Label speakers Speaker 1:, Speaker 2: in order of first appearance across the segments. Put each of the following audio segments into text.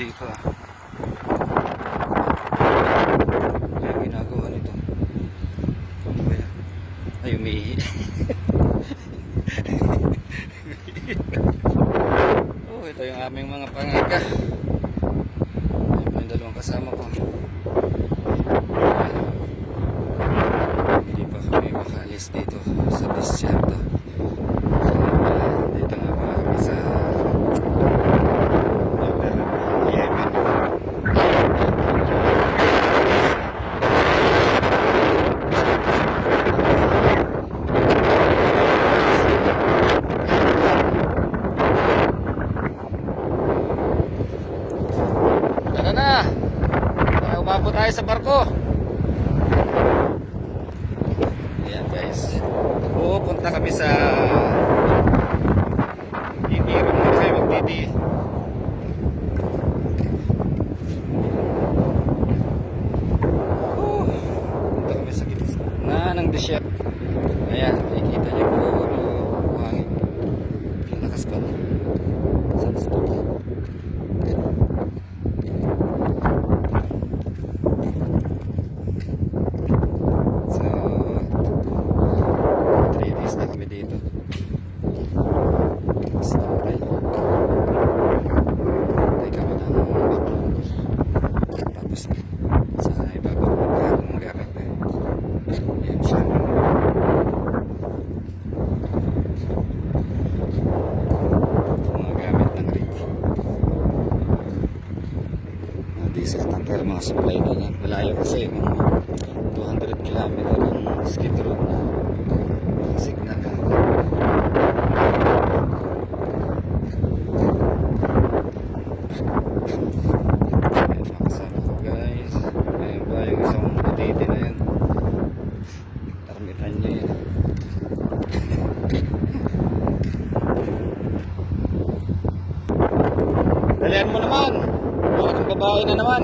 Speaker 1: hindi pa. Kaya ginagawa nito. Ano ba yan? Ay, umiihi. Oh, ito yung aming mga pangaka. Ito yung dalawang kasama ko. Hindi pa kami makalis dito sa disyerto. So, dito nga pala kami sa Yemen. Tara na! Umabot tayo sa barko. Ayan guys, pupunta kami sa Titiro muna kayo magtiti. Punta kami sa gitna ng desert. Ayan, nakikita niyo po buhangin. Lakas pa na. So 3 days na kami dito. Stay kami ng background. Tapos sa ibabang ng gamit. Yan siya. Mga gamit ng rig. Diesel tanker, mga supply na yan. Malayo kasi mga 200 km ng skid road na signal. Ayan, makasama ko guys. Ayan ba yung isang matiti na yan. Tarmitan nyo yan. Dalihan mo naman. Wala kang babae na naman.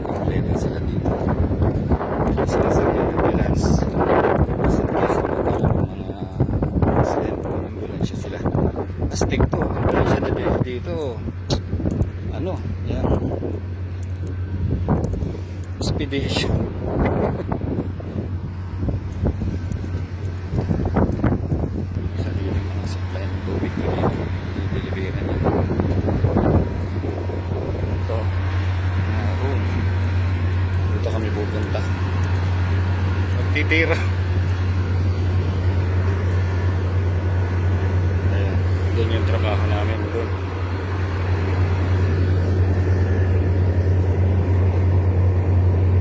Speaker 1: Kompleto sila dito. Sila sa ambulance. Sa place na magkaroon ng mga accident. Ambulansya sila. Astig to. Ambulansya na dito. Ano? Yan. Expedition. Sarili mga supply ng tubig ko dito. Delivery niya. Ito. Room. Dito kami pupunta. Magtitira. Ayan. Doon yung trabaho namin doon.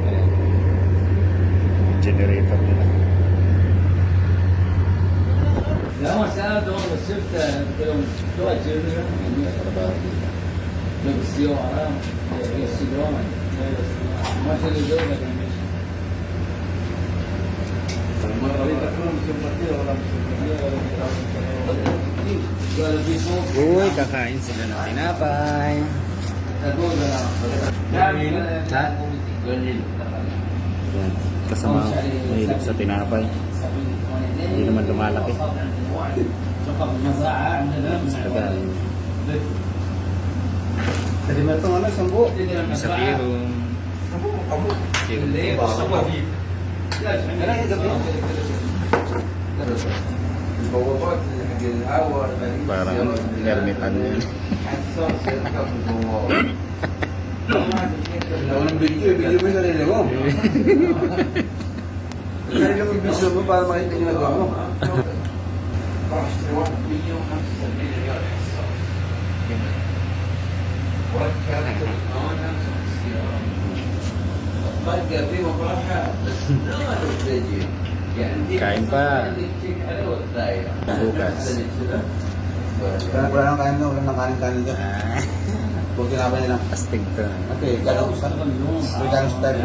Speaker 1: Ayan. Generator nila.
Speaker 2: لا ما سألت والله شفت يوم تواجه
Speaker 1: Trabaho dito.
Speaker 2: لبس السيارة السيارة ما شاء الله زوجة
Speaker 1: Uy, kakain sila ng tinapay. Ha? Yan. Kasama mahilig sa tinapay. Hindi naman lumalaki. Tagal.
Speaker 2: Tadi matang ano sambo?
Speaker 1: Sa tirong. Parang hermitan yun.
Speaker 2: Walang video mo yung sarili mo. Sarili mo yung video mo para makita yung nagawa mo.
Speaker 1: Kain pa. Bukas.
Speaker 2: Wala nang kain na, wala nang kanin dyan. Kung kinabay nilang
Speaker 1: Astig to.
Speaker 2: okay, gano'n sa gano'n sa tayo.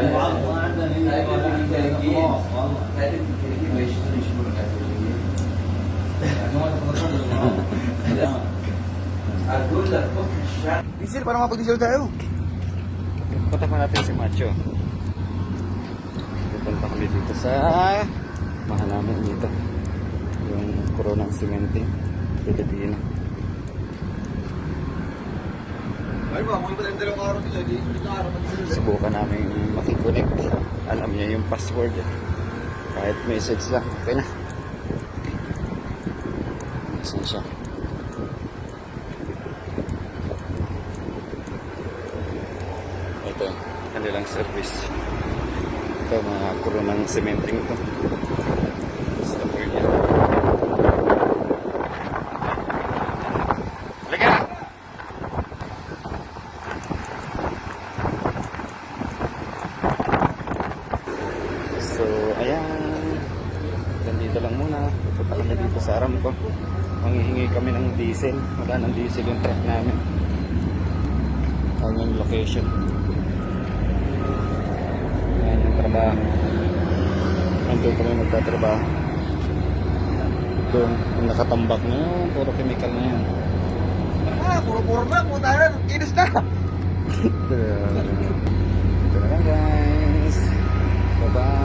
Speaker 2: Diesel, para mapag-diesel tayo.
Speaker 1: Punta pa natin si Macho. Pupunta kami dito sa mahal namin dito. Yung Coronang Cementing Pilipino.
Speaker 2: Ay ba, kung iba yung dalawang araw nila, di na araw mag-sila.
Speaker 1: Subukan namin makikonnect. Alam niya yung password. Kahit message lang. Okay na. Saan siya? Ito, kanilang service. Ito, mga kuro ng cementing ito. Sa niya. Halika na! So, ayan. Ganito lang muna. Pupunta kami dito sa Aramco. Manghihingi kami ng diesel. Wala ng diesel yung truck namin. Ang yung location. Ayan yung trabaho. Nandun kami magtatrabaho. Doon, yung nakatambak na yun. Puro chemical na yun.
Speaker 2: Puro-puro na, puta na, kinis na.
Speaker 1: Ito na lang guys. Bye-bye.